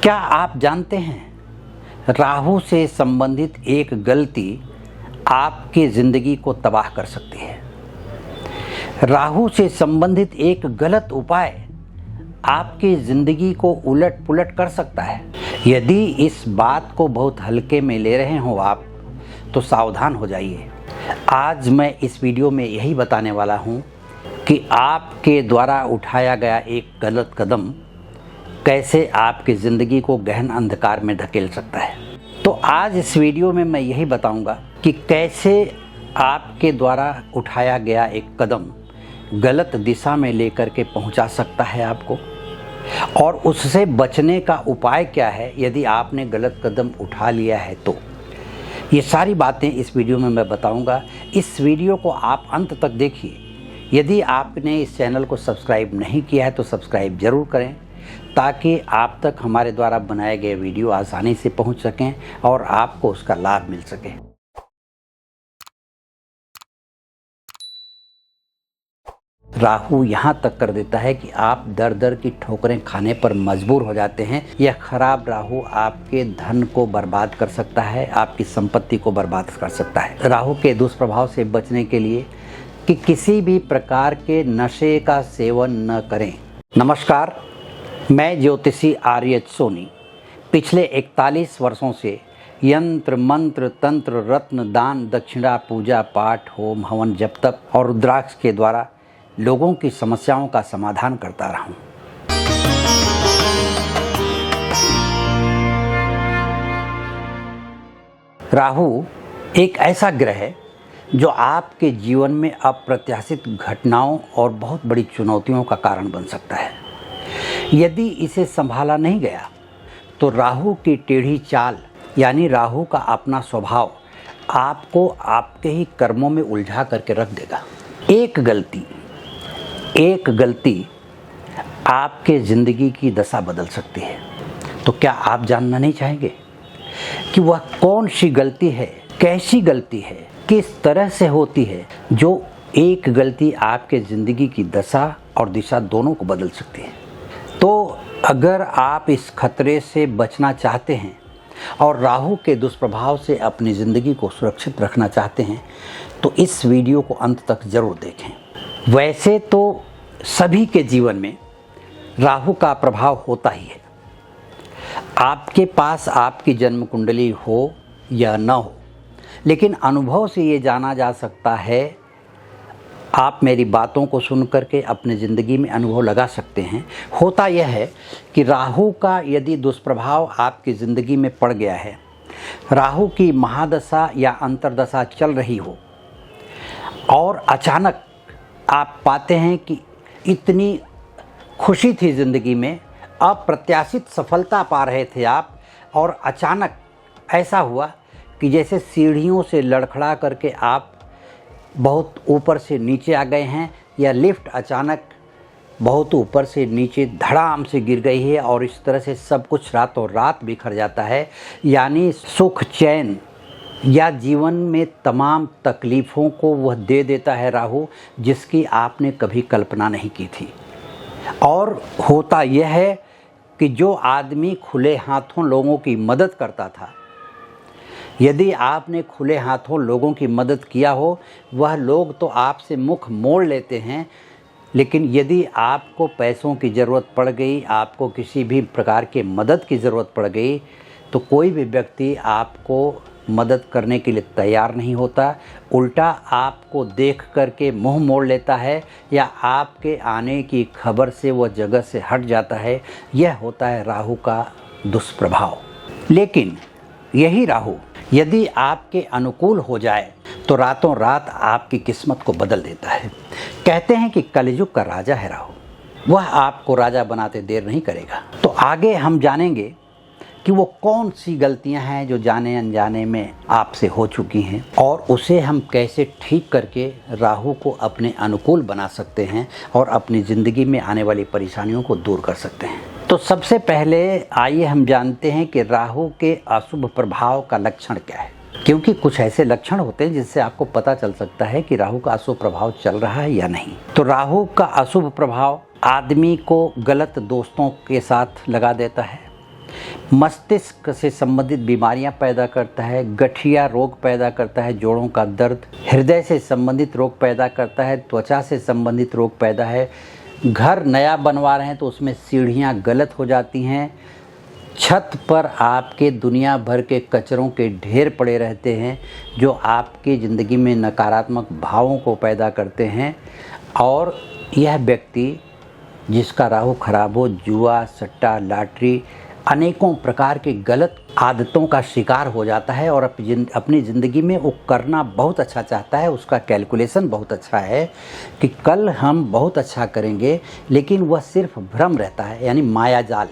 क्या आप जानते हैं राहु से संबंधित एक गलती आपकी ज़िंदगी को तबाह कर सकती है। राहु से संबंधित एक गलत उपाय आपकी ज़िंदगी को उलट पुलट कर सकता है। यदि इस बात को बहुत हल्के में ले रहे हो आप तो सावधान हो जाइए। आज मैं इस वीडियो में यही बताने वाला हूँ कि आपके द्वारा उठाया गया एक गलत कदम कैसे आपकी ज़िंदगी को गहन अंधकार में धकेल सकता है। तो आज इस वीडियो में मैं यही बताऊंगा कि कैसे आपके द्वारा उठाया गया एक कदम गलत दिशा में लेकर के पहुंचा सकता है आपको, और उससे बचने का उपाय क्या है यदि आपने गलत कदम उठा लिया है। तो ये सारी बातें इस वीडियो में मैं बताऊंगा। इस वीडियो को आप अंत तक देखिए। यदि आपने इस चैनल को सब्सक्राइब नहीं किया है तो सब्सक्राइब ज़रूर करें, ताकि आप तक हमारे द्वारा बनाए गए वीडियो आसानी से पहुंच सकें और आपको उसका लाभ मिल सके। राहु यहाँ तक कर देता है कि आप दर दर की ठोकरें खाने पर मजबूर हो जाते हैं। यह खराब राहु आपके धन को बर्बाद कर सकता है, आपकी संपत्ति को बर्बाद कर सकता है। राहु के दुष्प्रभाव से बचने के लिए कि किसी भी प्रकार के नशे का सेवन न करें। नमस्कार, मैं ज्योतिषी आर्य सोनी पिछले 41 वर्षों से यंत्र मंत्र तंत्र रत्न दान दक्षिणा पूजा पाठ होम हवन जप तप और रुद्राक्ष के द्वारा लोगों की समस्याओं का समाधान करता रहा हूँ। राहु एक ऐसा ग्रह है जो आपके जीवन में अप्रत्याशित घटनाओं और बहुत बड़ी चुनौतियों का कारण बन सकता है। यदि इसे संभाला नहीं गया तो राहु की टेढ़ी चाल यानी राहु का अपना स्वभाव आपको आपके ही कर्मों में उलझा करके रख देगा। एक गलती आपके ज़िंदगी की दशा बदल सकती है। तो क्या आप जानना नहीं चाहेंगे कि वह कौन सी गलती है, कैसी गलती है, किस तरह से होती है जो एक गलती आपके ज़िंदगी की दशा और दिशा दोनों को बदल सकती है। तो अगर आप इस खतरे से बचना चाहते हैं और राहु के दुष्प्रभाव से अपनी ज़िंदगी को सुरक्षित रखना चाहते हैं तो इस वीडियो को अंत तक ज़रूर देखें। वैसे तो सभी के जीवन में राहु का प्रभाव होता ही है। आपके पास आपकी जन्म कुंडली हो या न हो, लेकिन अनुभव से ये जाना जा सकता है। आप मेरी बातों को सुन करके अपने ज़िंदगी में अनुभव लगा सकते हैं। होता यह है कि राहु का यदि दुष्प्रभाव आपकी ज़िंदगी में पड़ गया है, राहु की महादशा या अंतर्दशा चल रही हो और अचानक आप पाते हैं कि इतनी खुशी थी ज़िंदगी में, अप्रत्याशित सफलता पा रहे थे आप, और अचानक ऐसा हुआ कि जैसे सीढ़ियों से लड़खड़ा करके आप बहुत ऊपर से नीचे आ गए हैं, या लिफ्ट अचानक बहुत ऊपर से नीचे धड़ाम से गिर गई है और इस तरह से सब कुछ रातों रात बिखर जाता है। यानी सुख चैन या जीवन में तमाम तकलीफ़ों को वह दे देता है राहु, जिसकी आपने कभी कल्पना नहीं की थी। और होता यह है कि जो आदमी खुले हाथों लोगों की मदद करता था, यदि आपने खुले हाथों लोगों की मदद किया हो, वह लोग तो आपसे मुख मोड़ लेते हैं, लेकिन यदि आपको पैसों की ज़रूरत पड़ गई, आपको किसी भी प्रकार के मदद की ज़रूरत पड़ गई, तो कोई भी व्यक्ति आपको मदद करने के लिए तैयार नहीं होता। उल्टा आपको देख करके मुंह मोड़ लेता है या आपके आने की खबर से वह जगह से हट जाता है। यह होता है राहु का दुष्प्रभाव। लेकिन यही राहु यदि आपके अनुकूल हो जाए तो रातों रात आपकी किस्मत को बदल देता है। कहते हैं कि कलयुग का राजा है राहु, वह आपको राजा बनाते देर नहीं करेगा। तो आगे हम जानेंगे कि वो कौन सी गलतियां हैं जो जाने अनजाने में आपसे हो चुकी हैं, और उसे हम कैसे ठीक करके राहु को अपने अनुकूल बना सकते हैं और अपनी ज़िंदगी में आने वाली परेशानियों को दूर कर सकते हैं। तो सबसे पहले आइए हम जानते हैं कि राहु के अशुभ प्रभाव का लक्षण क्या है, क्योंकि कुछ ऐसे लक्षण होते हैं जिससे आपको पता चल सकता है कि राहु का अशुभ प्रभाव चल रहा है या नहीं। तो राहु का अशुभ प्रभाव आदमी को गलत दोस्तों के साथ लगा देता है, मस्तिष्क से संबंधित बीमारियां पैदा करता है, गठिया रोग पैदा करता है, जोड़ों का दर्द, हृदय से संबंधित रोग पैदा करता है, त्वचा से संबंधित रोग पैदा है। घर नया बनवा रहे हैं तो उसमें सीढ़ियां गलत हो जाती हैं, छत पर आपके दुनिया भर के कचरों के ढेर पड़े रहते हैं जो आपकी ज़िंदगी में नकारात्मक भावों को पैदा करते हैं। और यह व्यक्ति जिसका राहु खराब हो, जुआ, सट्टा, लॉटरी, अनेकों प्रकार की गलत आदतों का शिकार हो जाता है और अपनी ज़िंदगी में वो करना बहुत अच्छा चाहता है। उसका कैलकुलेशन बहुत अच्छा है कि कल हम बहुत अच्छा करेंगे, लेकिन वह सिर्फ भ्रम रहता है, यानी मायाजाल।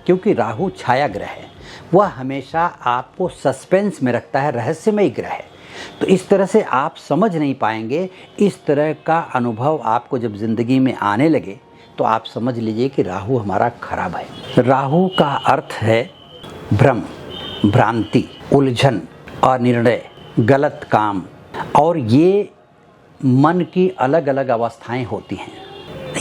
क्योंकि राहु छाया ग्रह है, वह हमेशा आपको सस्पेंस में रखता है, रहस्यमय ग्रह है। तो इस तरह से आप समझ नहीं पाएंगे। इस तरह का अनुभव आपको जब ज़िंदगी में आने लगे तो आप समझ लीजिए कि राहु हमारा खराब है। राहु का अर्थ है भ्रम, भ्रांति, उलझन, अनिर्णय, गलत काम। और ये मन की अलग अलग अवस्थाएं होती हैं।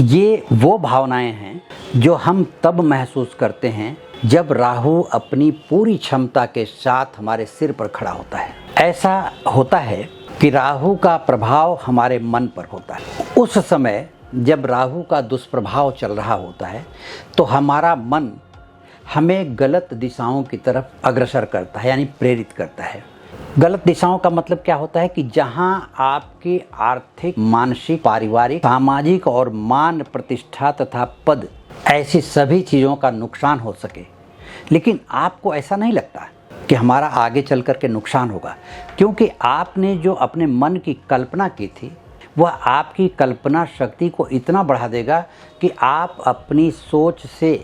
ये वो भावनाएं हैं जो हम तब महसूस करते हैं जब राहु अपनी पूरी क्षमता के साथ हमारे सिर पर खड़ा होता है। ऐसा होता है कि राहु का प्रभाव हमारे मन पर होता है। उस समय जब राहु का दुष्प्रभाव चल रहा होता है तो हमारा मन हमें गलत दिशाओं की तरफ अग्रसर करता है, यानी प्रेरित करता है। गलत दिशाओं का मतलब क्या होता है कि जहां आपकी आर्थिक, मानसिक, पारिवारिक, सामाजिक और मान प्रतिष्ठा तथा पद, ऐसी सभी चीज़ों का नुकसान हो सके। लेकिन आपको ऐसा नहीं लगता कि हमारा आगे चल कर के नुकसान होगा, क्योंकि आपने जो अपने मन की कल्पना की थी वह आपकी कल्पना शक्ति को इतना बढ़ा देगा कि आप अपनी सोच से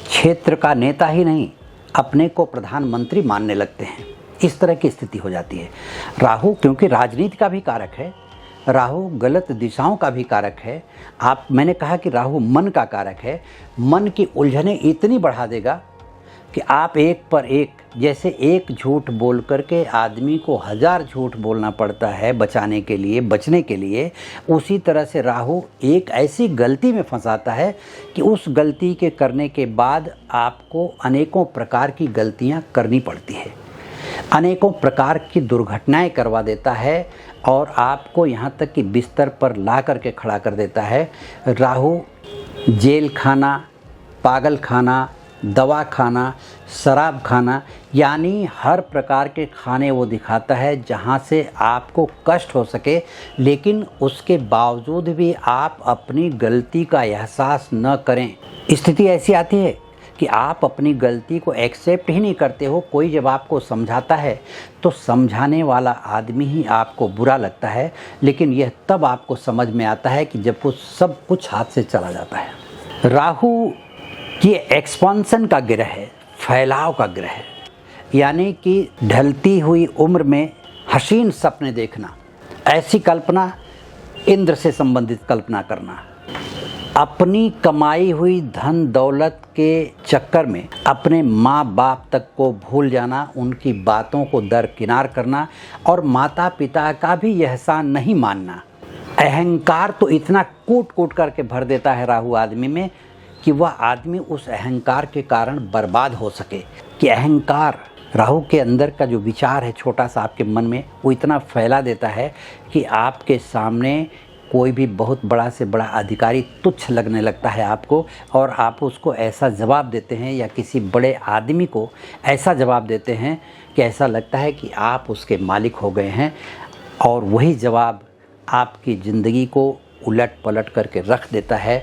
क्षेत्र का नेता ही नहीं, अपने को प्रधानमंत्री मानने लगते हैं। इस तरह की स्थिति हो जाती है। राहु क्योंकि राजनीति का भी कारक है, राहु गलत दिशाओं का भी कारक है। मैंने कहा कि राहु मन का कारक है। मन की उलझनें इतनी बढ़ा देगा कि आप एक पर एक, जैसे एक झूठ बोल करके आदमी को 1000 झूठ बोलना पड़ता है बचाने के लिए, बचने के लिए, उसी तरह से राहु एक ऐसी गलती में फंसाता है कि उस गलती के करने के बाद आपको अनेकों प्रकार की गलतियां करनी पड़ती है, अनेकों प्रकार की दुर्घटनाएं करवा देता है और आपको यहाँ तक कि बिस्तर पर ला करके खड़ा कर देता है। राहु जेल खाना, पागल खाना, दवा खाना, शराब खाना, यानी हर प्रकार के खाने वो दिखाता है जहाँ से आपको कष्ट हो सके, लेकिन उसके बावजूद भी आप अपनी गलती का एहसास न करें। स्थिति ऐसी आती है कि आप अपनी गलती को एक्सेप्ट ही नहीं करते हो। कोई जब आपको समझाता है तो समझाने वाला आदमी ही आपको बुरा लगता है, लेकिन यह तब आपको समझ में आता है कि जब वो सब कुछ हाथ से चला जाता है। राहु ये एक्सपांसन का ग्रह है, फैलाव का ग्रह है, यानी कि ढलती हुई उम्र में हसीन सपने देखना, ऐसी कल्पना, इंद्र से संबंधित कल्पना करना, अपनी कमाई हुई धन दौलत के चक्कर में अपने माँ बाप तक को भूल जाना, उनकी बातों को दरकिनार करना और माता पिता का भी एहसान नहीं मानना। अहंकार तो इतना कूट कूट करके भर देता है राहु आदमी में कि वह आदमी उस अहंकार के कारण बर्बाद हो सके। कि अहंकार, राहु के अंदर का जो विचार है छोटा सा आपके मन में, वो इतना फैला देता है कि आपके सामने कोई भी बहुत बड़ा से बड़ा अधिकारी तुच्छ लगने लगता है आपको, और आप उसको ऐसा जवाब देते हैं या किसी बड़े आदमी को ऐसा जवाब देते हैं कि ऐसा लगता है कि आप उसके मालिक हो गए हैं। और वही जवाब आपकी ज़िंदगी को उलट पलट करके रख देता है।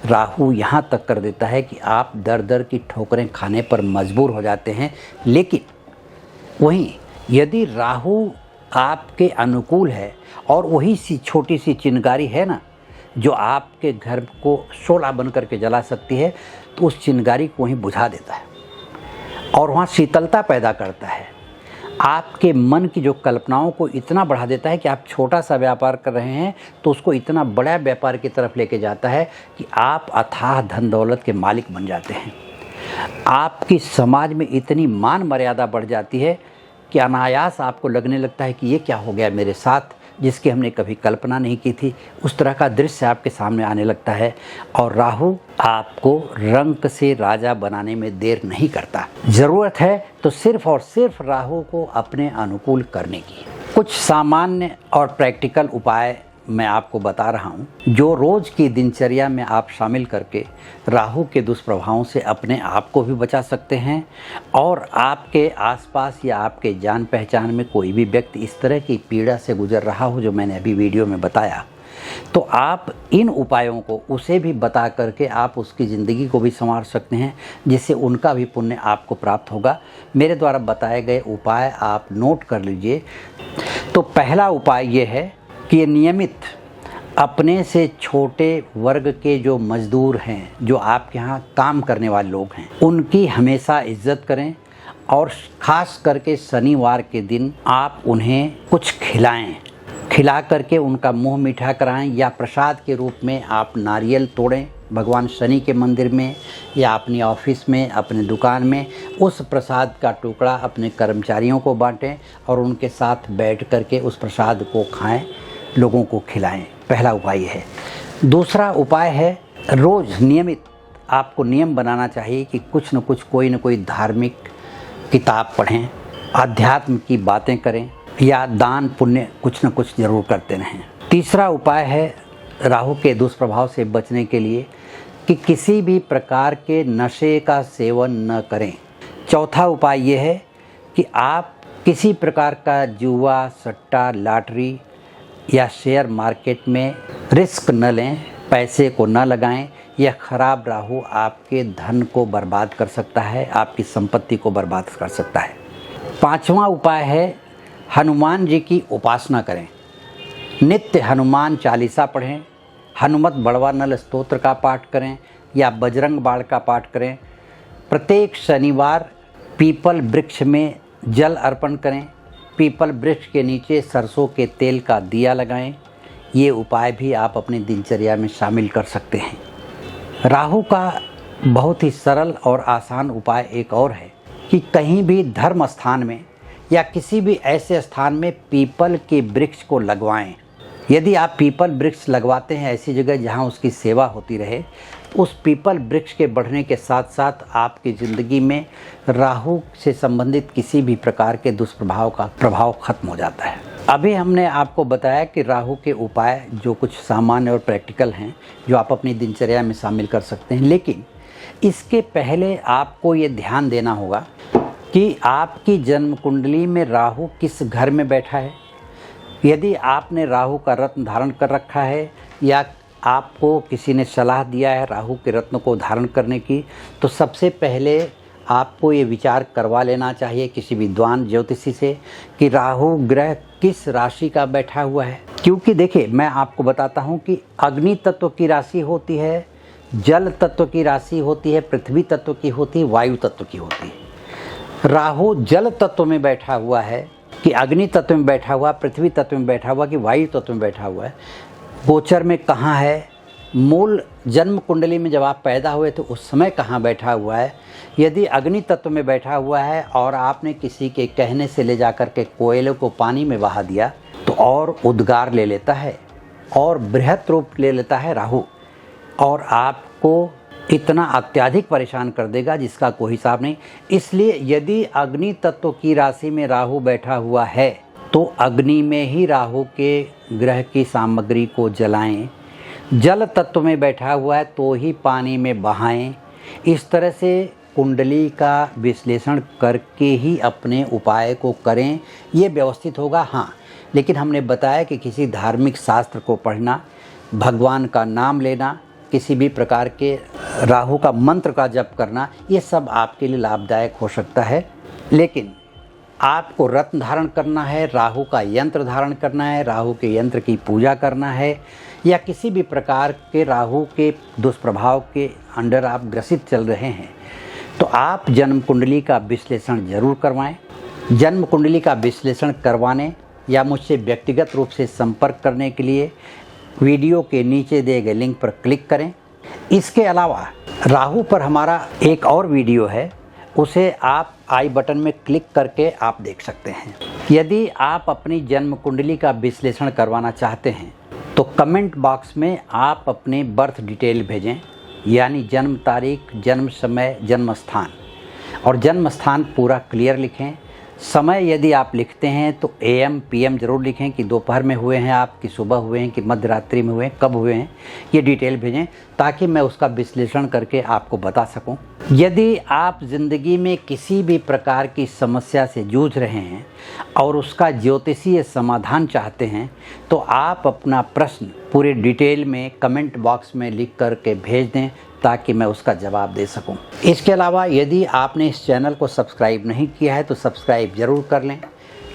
राहु यहाँ तक कर देता है कि आप दर दर की ठोकरें खाने पर मजबूर हो जाते हैं। लेकिन वहीं यदि राहु आपके अनुकूल है और वही सी छोटी सी चिंगारी है ना जो आपके घर को शोला बन करके जला सकती है, तो उस चिंगारी को वहीं बुझा देता है और वहाँ शीतलता पैदा करता है। आपके मन की जो कल्पनाओं को इतना बढ़ा देता है कि आप छोटा सा व्यापार कर रहे हैं तो उसको इतना बड़ा व्यापार की तरफ लेके जाता है कि आप अथाह धन दौलत के मालिक बन जाते हैं। आपकी समाज में इतनी मान मर्यादा बढ़ जाती है कि अनायास आपको लगने लगता है कि ये क्या हो गया मेरे साथ, जिसकी हमने कभी कल्पना नहीं की थी, उस तरह का दृश्य आपके सामने आने लगता है। और राहु आपको रंक से राजा बनाने में देर नहीं करता। ज़रूरत है तो सिर्फ और सिर्फ राहु को अपने अनुकूल करने की। कुछ सामान्य और प्रैक्टिकल उपाय मैं आपको बता रहा हूँ, जो रोज़ की दिनचर्या में आप शामिल करके राहु के दुष्प्रभावों से अपने आप को भी बचा सकते हैं, और आपके आसपास या आपके जान पहचान में कोई भी व्यक्ति इस तरह की पीड़ा से गुजर रहा हो जो मैंने अभी वीडियो में बताया, तो आप इन उपायों को उसे भी बता करके आप उसकी ज़िंदगी को भी संवार सकते हैं, जिससे उनका भी पुण्य आपको प्राप्त होगा। मेरे द्वारा बताए गए उपाय आप नोट कर लीजिए। तो पहला उपाय ये है कि नियमित अपने से छोटे वर्ग के जो मज़दूर हैं, जो आपके यहाँ काम करने वाले लोग हैं, उनकी हमेशा इज्जत करें, और ख़ास करके शनिवार के दिन आप उन्हें कुछ खिलाएं, खिला करके उनका मुंह मीठा कराएं, या प्रसाद के रूप में आप नारियल तोड़ें भगवान शनि के मंदिर में या अपनी ऑफिस में, अपने दुकान में। उस प्रसाद का टुकड़ा अपने कर्मचारियों को बांटें और उनके साथ बैठ करके उस प्रसाद को खाएं, लोगों को खिलाएं। पहला उपाय है। दूसरा उपाय है, रोज़ नियमित आपको नियम बनाना चाहिए कि कुछ न कुछ, कोई न कोई धार्मिक किताब पढ़ें, आध्यात्म की बातें करें, या दान पुण्य कुछ न कुछ ज़रूर करते रहें। तीसरा उपाय है राहु के दुष्प्रभाव से बचने के लिए कि किसी भी प्रकार के नशे का सेवन न करें। चौथा उपाय ये है कि आप किसी प्रकार का जुआ, सट्टा, लॉटरी या शेयर मार्केट में रिस्क न लें, पैसे को न लगाएं। यह खराब राहु आपके धन को बर्बाद कर सकता है, आपकी संपत्ति को बर्बाद कर सकता है। पांचवा उपाय है, हनुमान जी की उपासना करें। नित्य हनुमान चालीसा पढ़ें, हनुमत बड़वा नल स्तोत्र का पाठ करें या बजरंग बाण का पाठ करें। प्रत्येक शनिवार पीपल वृक्ष में जल अर्पण करें, पीपल वृक्ष के नीचे सरसों के तेल का दिया लगाएं। ये उपाय भी आप अपनी दिनचर्या में शामिल कर सकते हैं। राहु का बहुत ही सरल और आसान उपाय एक और है कि कहीं भी धर्म स्थान में या किसी भी ऐसे स्थान में पीपल के वृक्ष को लगवाएं। यदि आप पीपल वृक्ष लगवाते हैं ऐसी जगह जहां उसकी सेवा होती रहे, उस पीपल वृक्ष के बढ़ने के साथ साथ आपकी ज़िंदगी में राहु से संबंधित किसी भी प्रकार के दुष्प्रभाव का प्रभाव खत्म हो जाता है। अभी हमने आपको बताया कि राहु के उपाय जो कुछ सामान्य और प्रैक्टिकल हैं, जो आप अपनी दिनचर्या में शामिल कर सकते हैं, लेकिन इसके पहले आपको ये ध्यान देना होगा कि आपकी जन्म कुंडली में राहु किस घर में बैठा है। यदि आपने राहु का रत्न धारण कर रखा है या आपको किसी ने सलाह दिया है राहु के रत्न को धारण करने की, तो सबसे पहले आपको ये विचार करवा लेना चाहिए किसी विद्वान ज्योतिषी से कि राहु ग्रह किस राशि का बैठा हुआ है। क्योंकि देखिए, मैं आपको बताता हूँ कि अग्नि तत्व की राशि होती है, जल तत्व की राशि होती है, पृथ्वी तत्व की होती है, वायु तत्व की होती है। राहु जल तत्व में बैठा हुआ है कि अग्नि तत्व में बैठा हुआ, पृथ्वी तत्व में बैठा हुआ कि वायु तत्व में बैठा हुआ है, गोचर में कहाँ है, मूल जन्म कुंडली में जब आप पैदा हुए तो उस समय कहाँ बैठा हुआ है। यदि अग्नि तत्व में बैठा हुआ है और आपने किसी के कहने से ले जा कर के कोयले को पानी में बहा दिया तो और उद्गार ले लेता है और बृहत रूप ले लेता है राहु, और आपको इतना अत्यधिक परेशान कर देगा जिसका कोई हिसाब नहीं। इसलिए यदि अग्नि तत्व की राशि में राहु बैठा हुआ है तो अग्नि में ही राहु के ग्रह की सामग्री को जलाएं। जल तत्व में बैठा हुआ है तो ही पानी में बहाएं। इस तरह से कुंडली का विश्लेषण करके ही अपने उपाय को करें, ये व्यवस्थित होगा। हाँ, लेकिन हमने बताया कि किसी धार्मिक शास्त्र को पढ़ना, भगवान का नाम लेना, किसी भी प्रकार के राहु का मंत्र का जप करना, ये सब आपके लिए लाभदायक हो सकता है। लेकिन आपको रत्न धारण करना है, राहु का यंत्र धारण करना है, राहु के यंत्र की पूजा करना है, या किसी भी प्रकार के राहु के दुष्प्रभाव के अंडर आप ग्रसित चल रहे हैं, तो आप जन्म कुंडली का विश्लेषण जरूर करवाएं। जन्म कुंडली का विश्लेषण करवाने या मुझसे व्यक्तिगत रूप से संपर्क करने के लिए वीडियो के नीचे दिए गए लिंक पर क्लिक करें। इसके अलावा राहु पर हमारा एक और वीडियो है, उसे आप आई बटन में क्लिक करके आप देख सकते हैं। यदि आप अपनी जन्म कुंडली का विश्लेषण करवाना चाहते हैं तो कमेंट बॉक्स में आप अपने बर्थ डिटेल भेजें, यानी जन्म तारीख, जन्म समय, जन्म स्थान, और जन्म स्थान पूरा क्लियर लिखें। समय यदि आप लिखते हैं तो AM PM ज़रूर लिखें कि दोपहर में हुए हैं आप, कि सुबह हुए हैं, कि मध्य रात्रि में हुए हैं, कब हुए हैं, ये डिटेल भेजें ताकि मैं उसका विश्लेषण करके आपको बता सकूं। यदि आप ज़िंदगी में किसी भी प्रकार की समस्या से जूझ रहे हैं और उसका ज्योतिषीय समाधान चाहते हैं तो आप अपना प्रश्न पूरे डिटेल में कमेंट बॉक्स में लिख करके भेज दें ताकि मैं उसका जवाब दे सकूं। इसके अलावा यदि आपने इस चैनल को सब्सक्राइब नहीं किया है तो सब्सक्राइब ज़रूर कर लें,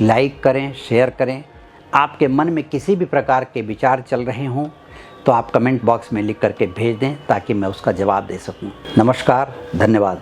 लाइक करें, शेयर करें। आपके मन में किसी भी प्रकार के विचार चल रहे हों तो आप कमेंट बॉक्स में लिख करके भेज दें ताकि मैं उसका जवाब दे सकूं। नमस्कार, धन्यवाद।